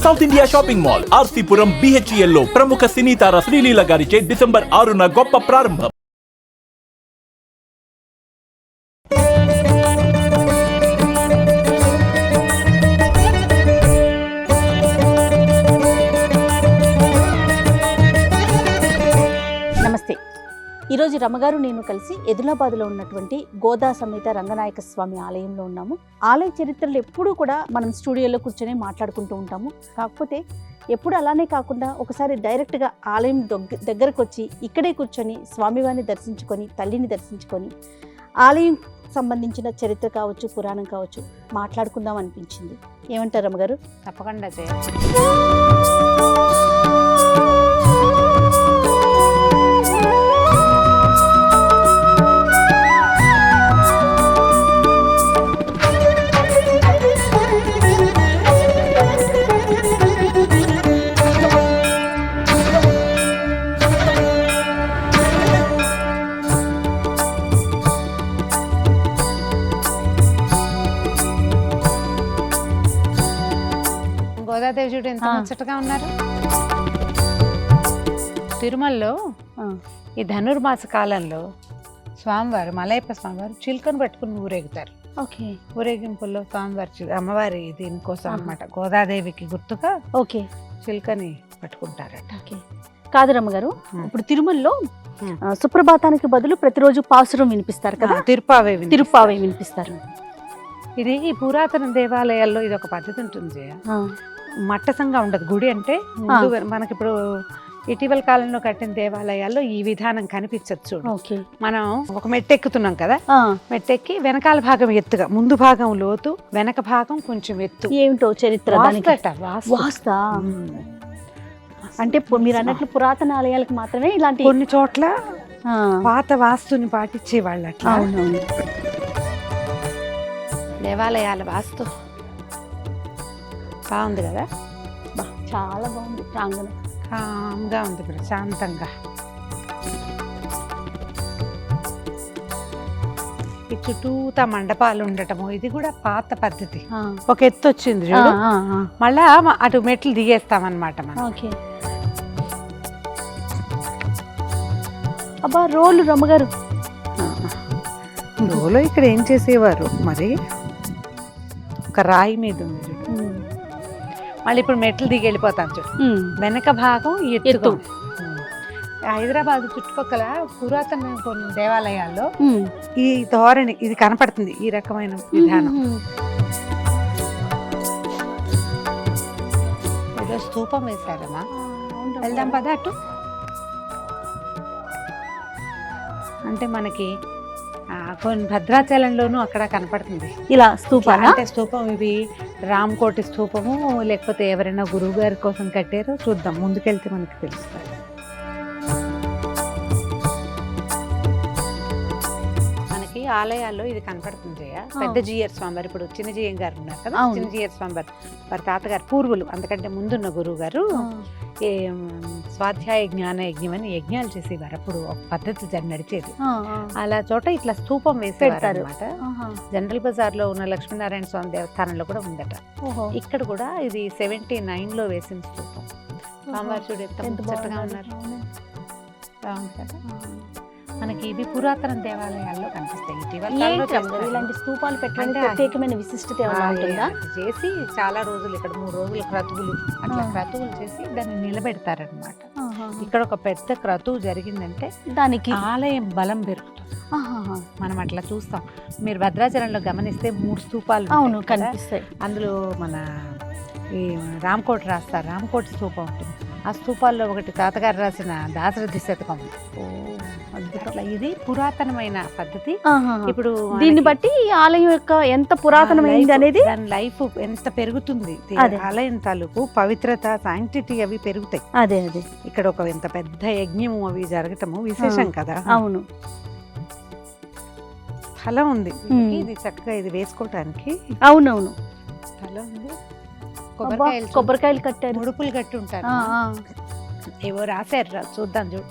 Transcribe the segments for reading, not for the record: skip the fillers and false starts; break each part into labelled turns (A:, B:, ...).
A: South India shopping mall RC Puram BHEL లో ప్రముఖ సినీ తార శ్రీలీల గారిచే డిసెంబర్ 6న గొప్ప ప్రారంభం.
B: నమస్తే. ఈరోజు రమ్మగారు నేను కలిసి ఎదిలాబాద్లో ఉన్నటువంటి గోదా సమేత రంగనాయక స్వామి ఆలయంలో ఉన్నాము. ఆలయ చరిత్రలు ఎప్పుడూ కూడా మనం స్టూడియోలో కూర్చొని మాట్లాడుకుంటూ ఉంటాము. కాకపోతే ఎప్పుడు అలానే కాకుండా ఒకసారి డైరెక్ట్గా ఆలయం దగ్గరకు వచ్చి ఇక్కడే కూర్చొని స్వామివారిని దర్శించుకొని తల్లిని దర్శించుకొని ఆలయం సంబంధించిన చరిత్ర కావచ్చు పురాణం కావచ్చు మాట్లాడుకుందాం అనిపించింది. ఏమంటారు రమ్మగారు?
C: తప్పకుండా గోదాదేవి చూడు ఎంత ముచ్చటగా ఉన్నారు. తిరుమలలో ఈ ధనుర్మాస కాలంలో స్వామివారు మలయప్ప స్వామివారు చిలుకను పట్టుకుని ఊరేగుతారు.
B: ఓకే.
C: ఊరేగింపుల్లో స్వామివారి అమ్మవారి దీనికోసం అన్నమాట, గోదాదేవికి గుర్తుగా ఓకే చిలుకని పట్టుకుంటారట.
B: ఓకే. కాదు రమ్మగారు, ఇప్పుడు తిరుమలలో సుప్రభాతానికి బదులు ప్రతిరోజు పాసురం వినిపిస్తారు కదా, తిరుప్పావే వినిపిస్తారు.
C: ఇది ఈ పురాతన దేవాలయాల్లో ఇది ఒక పద్ధతి ఉంటుంది. మట్టసంగా ఉండదు గుడి అంటే. మనకి ఇప్పుడు ఇటీవల కాలంలో కట్టిన దేవాలయాల్లో ఈ విధానం కనిపించచ్చు. మనం ఒక మెట్టు ఎక్కుతున్నాం కదా, మెట్టెక్కి వెనకాల భాగం ఎత్తుగా, ముందు భాగం లోతు, వెనక భాగం కొంచెం ఎత్తు.
B: ఏమిటో చరిత్ర వాస్తా అంటే మీరు అన్నట్లు పురాతన ఆలయాలకు మాత్రమే ఇలాంటి,
C: కొన్ని చోట్ల పాత వాస్తుని పాటించే వాళ్ళు అట్లా. దేవాలయాల వాస్తు బాగుంది కదా,
B: చాలా బాగుంది. ప్రాంగణం
C: కామ్గా ఉంది, ప్రశాంతంగా. ఈ చుట్టూతా మండపాలు ఉండటము ఇది కూడా పాత పద్ధతి. ఒక ఎత్తు వచ్చింది చూడు, మళ్ళా అటు మెట్లు దిగేస్తామన్నమాట మనం.
B: ఓకే. అబ్బా రోలు రమ్మగారు,
C: రోలో ఇక్కడ ఏం చేసేవారు మరి, ఒక రాయి మీద ఉంది చూడు. మళ్ళీ ఇప్పుడు మెట్లు దిగి వెళ్ళిపోతాను చూడు, వెనక భాగం ఎత్తు. హైదరాబాద్ చుట్టుపక్కల పురాతన కొన్ని దేవాలయాల్లో ఈ ధోరణి ఇది కనపడుతుంది, ఈ రకమైన విధానం. ఏదో స్తూపం వేశారమ్మా, వెళ్దాం పద అటు. అంటే మనకి కొన్ని భద్రాచలంలోనూ అక్కడ కనపడుతుంది ఇలా స్తూపం. అంటే స్తూపం ఇవి రామకోటి స్తూపము, లేకపోతే ఎవరైనా గురువు గారి కోసం కట్టారో చూద్దాం, ముందుకెళ్తే మనకి తెలుస్తుంది. మనకి ఆలయాల్లో ఇది కనపడుతుంది. పెద్ద జీయర్ స్వామివారు, ఇప్పుడు చిన్న జీఎం గారు ఉన్నారు కదా, చిన్న జీయర్ స్వామివారు వారి తాతగారు పూర్వులు, అంతకంటే ముందున్న గురువు గారు స్వాధ్యాయ జ్ఞాన యజ్ఞం అని యజ్ఞాలు చేసేవారు. అప్పుడు ఒక పద్ధతి నడిచేది. అలా చోట ఇట్లా స్తూపం వేసేవారు అనమాట. జనరల్ బజార్ లో ఉన్న లక్ష్మీనారాయణ స్వామి దేవస్థానంలో కూడా ఉందట. ఇక్కడ కూడా ఇది 79లో వేసిన స్తూపం. స్వామివారు చూడు ఎంత ముచ్చటగా ఉన్నారు, బాగుంది కదా. మనకి ఇవి పురాతన దేవాలయాల్లో కనిపిస్తాయి.
B: ఇలాంటి స్తూపాలు పెట్టడానికి ప్రత్యేకమైన విశిష్టత
C: చేసి చాలా రోజులు, ఇక్కడ 3 రోజులు క్రతువులు, అట్లా క్రతువులు చేసి దాన్ని నిలబెడతారనమాట. ఇక్కడ ఒక పెద్ద క్రతువు జరిగిందంటే దానికి ఆలయం బలం పెరుగుతుంది. మనం అట్లా చూస్తాం. మీరు భద్రాచలంలో గమనిస్తే 3 స్తూపాలు
B: కనిపిస్తాయి.
C: అందులో మన ఈ రామకోటి రాస్తారు, రామకోటి స్తూపం ఉంటుంది. ఆ స్తూపాల్లో ఒకటి తాతగారు రాసిన దాశరథి శతకం. అట్లా ఇది పురాతనమైన పద్ధతి. ఇప్పుడు
B: దీన్ని బట్టి ఆలయం యొక్క ఎంత పురాతనమైంది అనేది,
C: దాని లైఫ్ ఎంత పెరుగుతుంది, ఆలయం తాలూకు పవిత్రత, శాంక్టిటీ అవి పెరుగుతాయి.
B: అదే అదే
C: ఇక్కడ ఒక ఎంత పెద్ద యజ్ఞము అవి జరగటము విశేషం కదా.
B: అవును.
C: స్థలం ఉంది ఇది చక్కగా ఇది వేసుకోవటానికి.
B: అవునవును
C: స్థలం ఉంది.
B: కొబ్బరికాయలు కట్టారు,
C: ముడుపులు కట్టి ఉంటారు. ఏవో రాశారు, చూద్దాం చూడు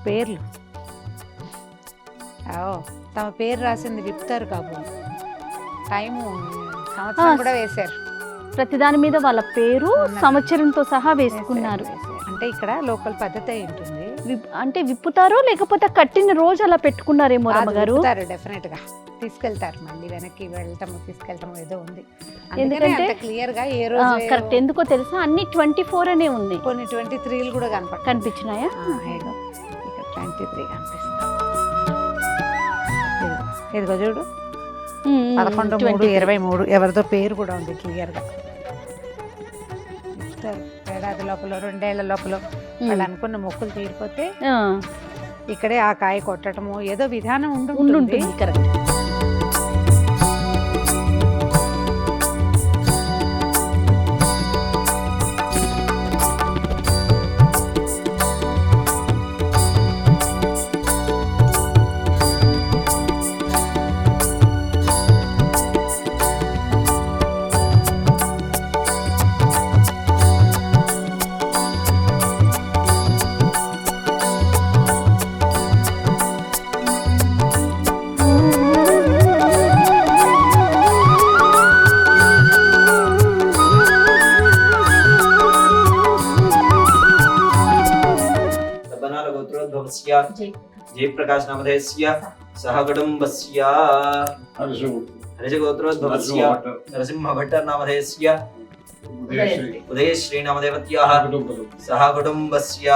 C: పేర్లు. తమ పేరు రాసింది విప్తారు కాబోలు. టైము సంవత్సరం కూడా వేశారు.
B: ప్రతిదాని మీద వాళ్ళ పేరు సంవత్సరంతో సహా వేసుకున్నారు.
C: అంటే ఇక్కడ లోకల్ పద్ధతి ఉంటుంది.
B: అంటే విప్పుతారో లేకపోతే కట్టిన రోజు అలా పెట్టుకున్నారేమో రమ్మగారు.
C: డెఫినెట్ గా తీసుకెళ్తారు, మళ్ళీ వెనక్కి వెళ్ళటము తీసుకెళ్ళటం ఏదో ఉంది.
B: ఎందుకంటే
C: క్లియర్ గా ఏ రోజు
B: కరెక్ట్ ఎందుకో తెలుసా, అన్ని 24 అనే ఉంది.
C: కొన్ని 23 కూడా
B: కనిపించినాయా?
C: ఇక్కడ 23 కనిపిస్తుంది. ఇదిగో చూడు 11/3/23 ఎవరిదో పేరు కూడా ఉంది క్లియర్ గా. ఏడాది లోపల 2 ఏళ్ల లోపల వాళ్ళు అనుకున్న మొక్కులు తీరిపోతే ఇక్కడే ఆ కాయ కొట్టడము ఏదో విధానం ఉంటుంది.
B: కరెక్ట్.
D: जयप्रकाश नामधेयस्य सह कुटुम्बस्य हर्षगोत्रोद्भवस्य नरसिंह भट्ट नामधेयस्य उदयश्री नामदेवत्याः सह कुटुम्बस्य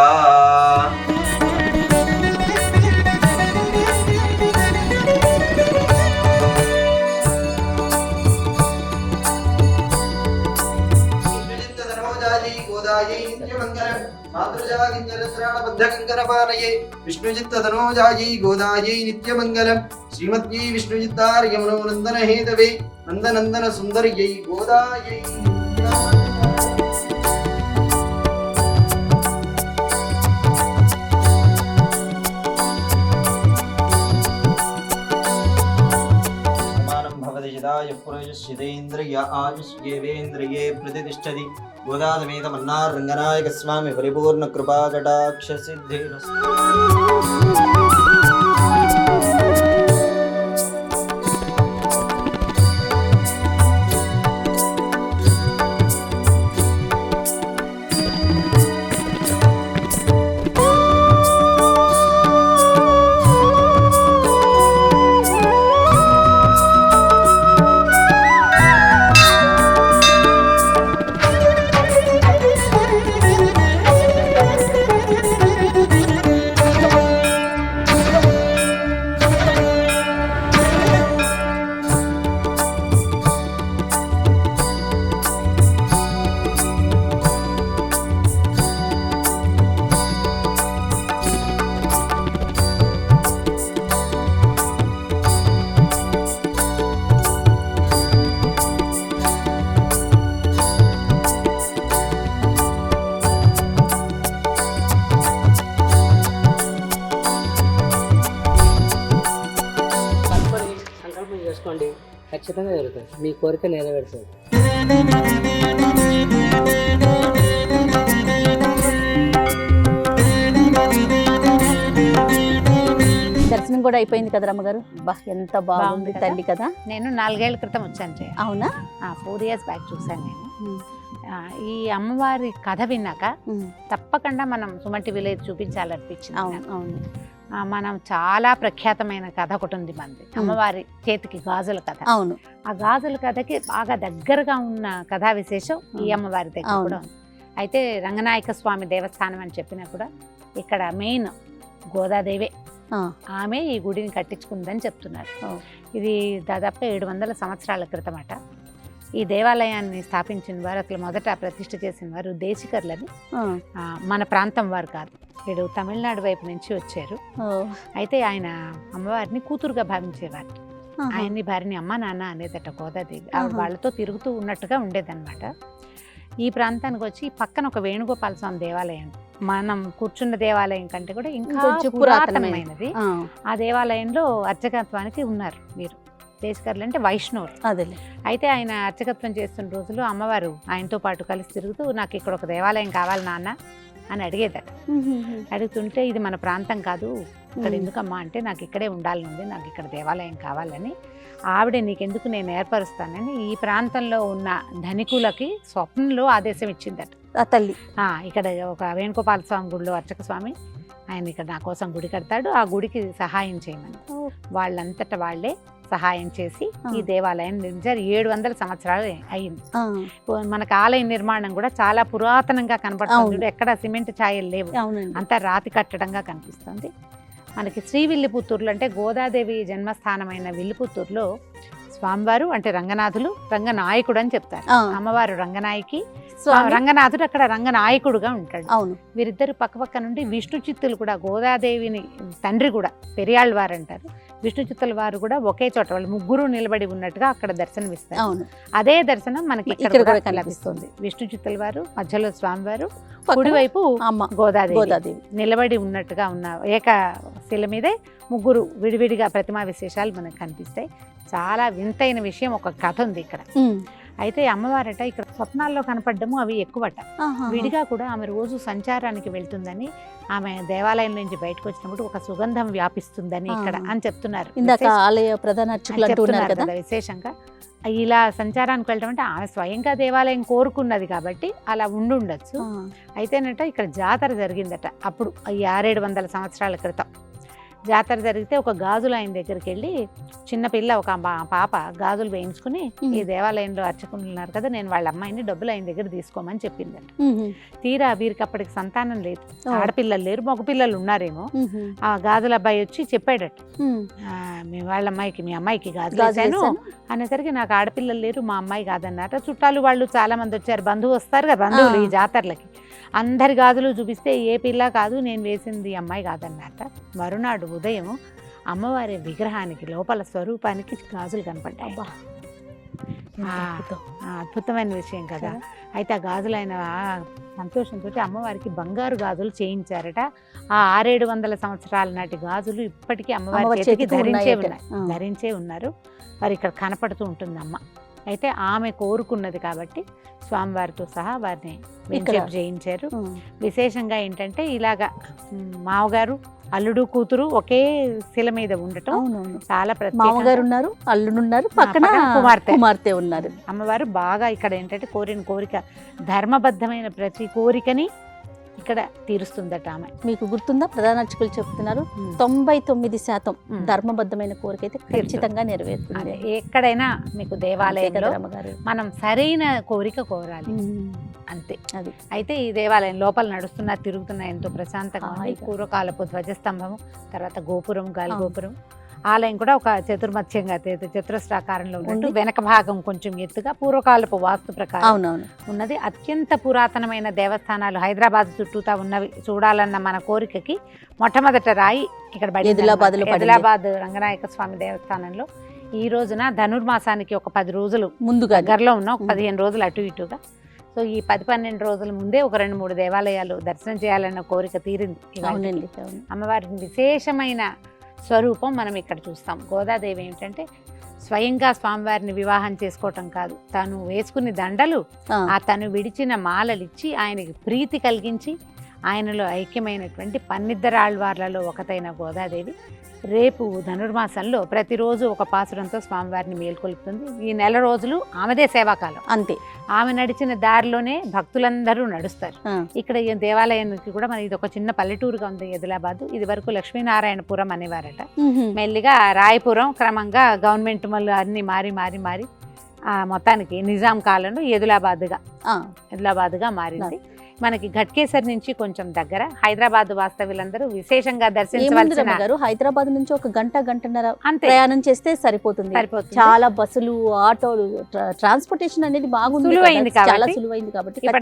D: विष्णुचित्तनोजायै गोदायै नित्यमंगलम श्रीमद्यै विष्णुचित्तार्यमनोनंदन हेतवे नंदनंदन सुंदर्यै गोदायै समानं भवति यदाय पुरुषस्येन्द्रिय आयुष्येवेन्द्रिये प्रतिष्ठति गोदादमेतमन्नार रंगनायक स्वामी परिपूर्ण कृपा कटाक्ष सिद्धिरस्तु।
E: ఖచ్చితంగా జరుగుతుంది, మీ కోరిక నెరవేరుతుంది.
B: దర్శనం కూడా అయిపోయింది కదా రమ్మగారు. బా ఎంత బాగుంది తల్లి కదా.
C: నేను 4 ఏళ్ల క్రితం వచ్చాను.
B: అవునా?
C: 4 years బ్యాక్ చూసాను నేను. ఈ అమ్మవారి కథ విన్నాక తప్పకుండా మనం సుమన్ టీవీలో చూపించాలనిపించింది.
B: అవును.
C: మనం చాలా ప్రఖ్యాతమైన కథ ఒకటి ఉంది మనది, అమ్మవారి చేతికి గాజుల కథ.
B: అవును.
C: ఆ గాజుల కథకి బాగా దగ్గరగా ఉన్న కథా విశేషం ఈ అమ్మవారి దగ్గర కూడా ఉంది. అయితే రంగనాయక స్వామి దేవస్థానం అని చెప్పినా కూడా ఇక్కడ మెయిన్ గోదాదేవే, ఆమె ఈ గుడిని కట్టించుకుందని చెప్తున్నారు. ఇది దాదాపు 700 సంవత్సరాల క్రితం అట. ఈ దేవాలయాన్ని స్థాపించిన వారు, అసలు మొదట ప్రతిష్ఠ చేసిన వారు దేశికర్లని, మన ప్రాంతం వారు కాదు, వీడు తమిళనాడు వైపు నుంచి వచ్చారు. అయితే ఆయన అమ్మవారిని కూతురుగా భావించేవారు. ఆయన్ని భార్యని అమ్మ నాన్న అనేదట గోదాదేవి. ఆవిడ వాళ్ళతో తిరుగుతూ ఉన్నట్టుగా ఉండేదన్నమాట. ఈ ప్రాంతానికి వచ్చి పక్కన ఒక వేణుగోపాల స్వామి దేవాలయం, మనం కూర్చున్న దేవాలయం కంటే కూడా ఇంకా పురాతనమైనది. ఆ దేవాలయంలో అర్చకత్వానికి ఉన్నారు వీరు. దేశకర్లు అంటే వైష్ణవులు.
B: అదే.
C: అయితే ఆయన అర్చకత్వం చేస్తున్న రోజులు అమ్మవారు ఆయనతో పాటు కలిసి తిరుగుతూ, నాకు ఇక్కడ ఒక దేవాలయం కావాలి నాన్న అని అడిగేదట. అడుగుతుంటే ఇది మన ప్రాంతం కాదు, ఇక్కడ ఎందుకమ్మా అంటే నాకు ఇక్కడే ఉండాలని ఉంది, నాకు ఇక్కడ దేవాలయం కావాలని. ఆవిడ నీకెందుకు నేను ఏర్పరుస్తానని ఈ ప్రాంతంలో ఉన్న ధనికులకి స్వప్నంలో ఆదేశం ఇచ్చిందట
B: ఆ తల్లి.
C: ఇక్కడ ఒక వేణుగోపాల స్వామి గుడిలో అర్చక స్వామి ఆయన ఇక్కడ నా కోసం గుడి కడతాడు, ఆ గుడికి సహాయం చేయమని. వాళ్ళంతట వాళ్ళే సహాయం చేసి ఈ దేవాలయం నిర్మించారు. 700 సంవత్సరాలు అయింది. మనకు ఆలయ నిర్మాణం కూడా చాలా పురాతనంగా కనపడుతుంది. ఎక్కడ సిమెంట్ ఛాయలు లేవు, అంతా రాతి కట్టడంగా కనిపిస్తుంది. మనకి శ్రీ విల్లిపుత్తూరులో అంటే గోదాదేవి జన్మస్థానమైన విల్లిపుత్తూరులో స్వామివారు అంటే రంగనాథులు రంగనాయకుడు అని చెప్తారు. అమ్మవారు రంగనాయకి, రంగనాథుడు అక్కడ రంగనాయకుడుగా ఉంటాడు. వీరిద్దరు పక్కపక్క నుండి విష్ణు చిత్తులు కూడా, గోదాదేవిని తండ్రి కూడా పెరియాళ్ళవారు అంటారు, విష్ణు చిత్తుల వారు కూడా ఒకే చోట వాళ్ళు ముగ్గురు నిలబడి ఉన్నట్టుగా అక్కడ దర్శనమిస్తారు. అదే దర్శనం మనకి ఇక్కడ లభిస్తుంది. విష్ణు చిత్తుల వారు మధ్యలో స్వామివారు, కుడివైపు గోదాదేవి నిలబడి ఉన్నట్టుగా ఉన్న ఏక శిల మీదే ముగ్గురు విడివిడిగా ప్రతిమా విశేషాలు మనకు కనిపిస్తాయి. చాలా వింతైన విషయం, ఒక కథ ఉంది ఇక్కడ. అయితే అమ్మవారట ఇక్కడ స్వప్నాల్లో కనపడ్డము అవి ఎక్కువట. విడిగా కూడా ఆమె రోజు సంచారానికి వెళ్తుందని, ఆమె దేవాలయం నుంచి బయటకు వచ్చినప్పుడు ఒక సుగంధం వ్యాపిస్తుందని ఇక్కడ అని చెప్తున్నారు. విశేషంగా ఇలా సంచారానికి వెళ్ళటం అంటే ఆమె స్వయంగా దేవాలయం కోరుకున్నది కాబట్టి అలా ఉండుండొచ్చు. అయితేనట ఇక్కడ జాతర జరిగిందట అప్పుడు 600-700 సంవత్సరాల క్రితం. జాతర జరిగితే ఒక గాజులు ఆయన దగ్గరికి వెళ్ళి, చిన్నపిల్ల ఒక పాప గాజులు వేయించుకుని ఈ దేవాలయంలో అర్చకులు ఉన్నారు కదా, నేను వాళ్ళ అమ్మాయిని డబ్బులు ఆయన దగ్గర తీసుకోమని చెప్పిందట. తీరా వీరికి అప్పటికి సంతానం లేదు, ఆడపిల్లలు లేరు, మగపిల్లలు ఉన్నారేమో. ఆ గాజుల అబ్బాయి వచ్చి చెప్పాడట, మీ వాళ్ళ అమ్మాయికి మీ అమ్మాయికి గాజులు వేసాను అనేసరికి నాకు ఆడపిల్లలు లేరు, మా అమ్మాయి కాదన్నట. చుట్టాలు వాళ్ళు చాలా మంది వచ్చారు, బంధువు వస్తారు కదా బంధువులు ఈ జాతరలకి, అందరి గాజులు చూపిస్తే ఏ పిల్ల కాదు, నేను వేసింది అమ్మాయి కాదన్నట. మరునాడు ఉదయం అమ్మవారి విగ్రహానికి లోపల స్వరూపానికి గాజులు కనపడ్డాయి. అద్భుతమైన విషయం కదా. అయితే ఆ గాజులు ఆయన సంతోషంతో అమ్మవారికి బంగారు గాజులు చేయించారట. ఆ 600-700 సంవత్సరాల నాటి గాజులు ఇప్పటికీ అమ్మవారి చేతికి ధరించే ఉన్నారు. మరి ఇక్కడ కనపడుతూ ఉంటుంది అమ్మ. అయితే ఆమె కోరుకున్నది కాబట్టి స్వామివారితో సహా వారిని చేయించారు. విశేషంగా ఏంటంటే ఇలాగా మామగారు అల్లుడు కూతురు ఒకే శిల మీద ఉండటం చాలా
B: మామగారు ఉన్నారు, అల్లుడు ఉన్నారు, పక్కన కుమార్తె ఉన్నారు.
C: అమ్మవారు బాగా ఇక్కడ ఏంటంటే కోరిన కోరిక, ధర్మబద్ధమైన ప్రతి కోరికని ఇక్కడ తీరుస్తుందట ఆమె.
B: మీకు గుర్తుందా, ప్రధాన అర్చకులు చెప్తున్నారు 99% ధర్మబద్ధమైన కోరిక అయితే ఖచ్చితంగా నెరవేరుతుంది.
C: ఎక్కడైనా మీకు దేవాలయంలో మనం సరైన కోరిక కోరాలి అంతే. అది అయితే ఈ దేవాలయం లోపల నడుస్తున్నా తిరుగుతున్నా ఎంతో ప్రశాంతంగా ఉంది. పూర్వకాలపు ధ్వజస్తంభము, తర్వాత గోపురం, గాలి గోపురం. ఆలయం కూడా ఒక చతుర్మధ్యంగా చతురస్రాకారంలో ఉన్నట్టు, వెనక భాగం కొంచెం ఎత్తుగా పూర్వకాలపు వాస్తు ప్రకారం ఉన్నది. అత్యంత పురాతనమైన దేవస్థానాలు హైదరాబాద్ చుట్టూతా ఉన్నవి చూడాలన్న మన కోరికకి మొట్టమొదట రాయి ఇక్కడ ఆదిలాబాద్ రంగనాయక స్వామి దేవస్థానంలో ఈ రోజున ధనుర్మాసానికి ఒక 10 రోజులు ముందు దగ్గరలో ఉన్న ఒక 15 రోజులు అటు ఇటుగా. సో ఈ 10-12 రోజుల ముందే ఒక 2-3 దేవాలయాలు దర్శనం చేయాలన్న కోరిక తీరింది. అమ్మవారికి విశేషమైన స్వరూపం మనం ఇక్కడ చూస్తాం. గోదాదేవి ఏమిటంటే స్వయంగా స్వామివారిని వివాహం చేసుకోవటం కాదు, తను వేసుకుని దండలు, తను విడిచిన మాలలిచ్చి ఆయనకి ప్రీతి కలిగించి ఆయనలో ఐక్యమైనటువంటి 12 ఆళ్వార్లలో ఒకతైన గోదాదేవి రేపు ధనుర్మాసంలో ప్రతిరోజు ఒక పాసురంతో స్వామివారిని మేల్కొల్పుతుంది. ఈ నెల రోజులు ఆమెదే సేవాకాలం అంతే. ఆమె నడిచిన దారిలోనే భక్తులందరూ నడుస్తారు. ఇక్కడ ఈ దేవాలయానికి కూడా మన ఇది ఒక చిన్న పల్లెటూరుగా ఉంది ఆదిలాబాద్. ఇది వరకు లక్ష్మీనారాయణపురం అనేవారట. మెల్లిగా రాయపురం, క్రమంగా గవర్నమెంట్ మళ్ళీ అన్ని మారి మొత్తానికి నిజాం కాలంలో ఆదిలాబాద్గా మారింది. మనకి ఘట్కేసర్ నుంచి కొంచెం దగ్గర. హైదరాబాద్ వాస్తవ్యులందరూ విశేషంగా దర్శించవలసిన,
B: హైదరాబాద్ నుంచి ఒక గంటన్నర ప్రయాణం చేస్తే సరిపోతుంది. చాలా బస్సులు, ఆటోలు, ట్రాన్స్పోర్టేషన్ అనేది బాగుంది, సులువైంది కాబట్టి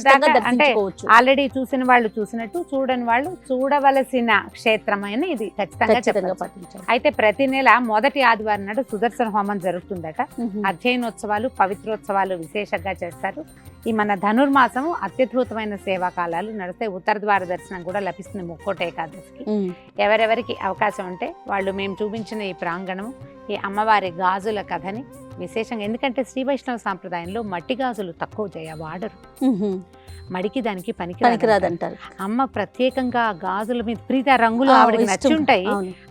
C: అంటే ఆల్రెడీ చూసిన వాళ్ళు చూసినట్టు, చూడని వాళ్ళు చూడవలసిన క్షేత్రమైన ఇది ఖచ్చితంగా పట్టించారు. అయితే ప్రతి నెల మొదటి ఆదివారం నాడు సుదర్శన హోమం జరుగుతుందట. అధ్యయనోత్సవాలు, పవిత్రోత్సవాలు విశేషంగా చేస్తారు. ఈ మన ధనుర్మాసము అత్యద్భుతమైన సేవాకాలాలు నడిస్తే ఉత్తర ద్వార దర్శనం కూడా లభిస్తుంది ముక్కోట ఏకాదశికి. ఎవరెవరికి అవకాశం ఉంటే వాళ్ళు మేము చూపించిన ఈ ప్రాంగణము ఈ అమ్మవారి గాజుల కథని విశేషంగా, ఎందుకంటే శ్రీ వైష్ణవ సాంప్రదాయంలో మట్టి గాజులు తక్కువ వాడరు, మడికి దానికి
B: పనికిరాదంటారు.
C: అమ్మ ప్రత్యేకంగా గాజుల మీద ప్రీత రంగులు ఆవిడకి నచ్చుంటాయి,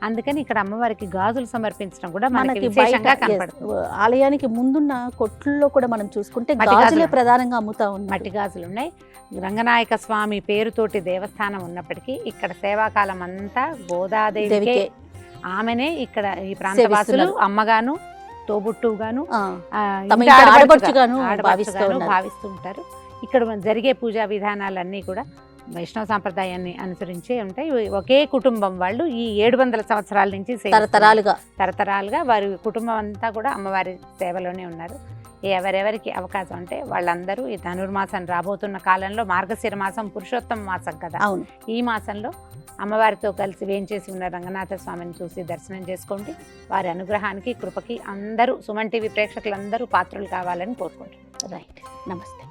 C: అందుకని ఇక్కడ అమ్మవారికి గాజులు సమర్పించడం కూడా మనకి విశేషంగా కనపడుతుంది.
B: ఆలయానికి ముందున్న కొట్లలో కూడా మనం చూసుకుంటే గాజులే ప్రధానంగా అమ్ముతా ఉంది.
C: మట్టి గాజులు ఉన్నాయి. రంగనాయక స్వామి పేరుతోటి దేవస్థానం ఉన్నప్పటికీ ఇక్కడ సేవాకాలం అంతా గోదాదేవికే, ఆమెనే ఇక్కడ ఈ ప్రాంతవాసులు అమ్మగాను తోబుట్టుగాను
B: ఆడపడుచుగాను
C: భావిస్తూ ఉంటారు. ఇక్కడ జరిగే పూజా విధానాలన్నీ కూడా వైష్ణవ సాంప్రదాయాన్ని అనుసరించే ఉంటాయి. ఒకే కుటుంబం వాళ్ళు ఈ 700 సంవత్సరాల నుంచి తరతరాలుగా వారి కుటుంబం అంతా కూడా అమ్మవారి సేవలోనే ఉన్నారు. ఎవరెవరికి అవకాశం అంటే వాళ్ళందరూ ఈ ధనుర్మాసం రాబోతున్న కాలంలో మార్గశిర మాసం పురుషోత్తమ మాసం కదా, ఈ మాసంలో అమ్మవారితో కలిసి వేంచేసి ఉన్న రంగనాథ స్వామిని చూసి దర్శనం చేసుకోండి. వారి అనుగ్రహానికి కృపకి అందరూ సుమన్ టీవీ ప్రేక్షకులందరూ పాత్రలు కావాలని కోరుకుంటున్నాను.
B: రైట్, నమస్తే.